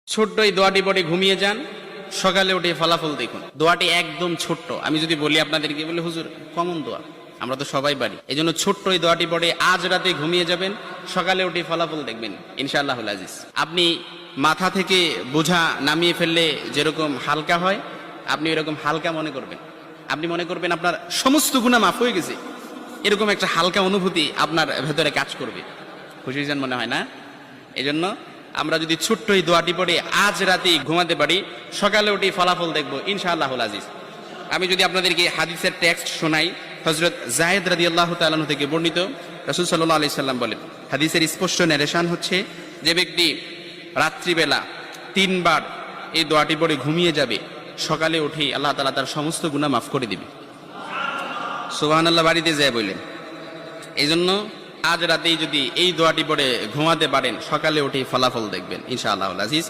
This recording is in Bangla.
ছোট্ট এই দোয়াটি পড়ে ঘুমিয়ে যান, সকালে উঠে ফলাফল দেখুন। দোয়াটি একদম ছোট্ট, আমি যদি বলি আপনাদেরকে, বলে হুজুর কমন দোয়া, আমরা তো সবাই পারি। এই জন্য ছোট্ট এই দোয়াটি পড়ে আজ রাতে ঘুমিয়ে যাবেন, সকালে উঠে ফলাফল দেখবেন ইনশাআল্লাহুল আজিজ। আপনি মাথা থেকে বোঝা নামিয়ে ফেললে যেরকম হালকা হয়, আপনি এরকম হালকা মনে করবেন। আপনি মনে করবেন আপনার সমস্ত গুনাহ মাফ হয়ে গেছে, এরকম একটা হালকা অনুভূতি আপনার ভেতরে কাজ করবে। খুশি হয়েছেন মনে হয় না? এই জন্য আমরা যদি ছোট্ট এই দোয়াটি পড়ে আজ রাতে ঘুমাতে পারি, সকালে উঠে ফলাফল দেখবো ইনশাআল্লাহুল আজিজ। আমি যদি আপনাদেরকে হাদিসের টেক্সট শোনাই, হযরত যায়েদ রাদিয়াল্লাহু তাআলা আনহু থেকে বর্ণিত, রাসূল সাল্লাল্লাহু আলাইহি সাল্লাম বলেন, হাদিসের স্পষ্ট ন্যারেশন হচ্ছে, যে ব্যক্তি রাত্রিবেলা 3 বার এই দোয়াটি পড়ে ঘুমিয়ে যাবে, সকালে উঠেই আল্লাহ তাআলা তার সমস্ত গুনাহ মাফ করে দিবে। সুবহানাল্লাহ বাড়িতে যায় বললেন। এই জন্য আজ রাতেই যদি এই দোয়াটি পড়ে ঘুমাতে পারেন, সকালে উঠে ফলাফল দেখবেন ইনশাআল্লাহুল আজিজ।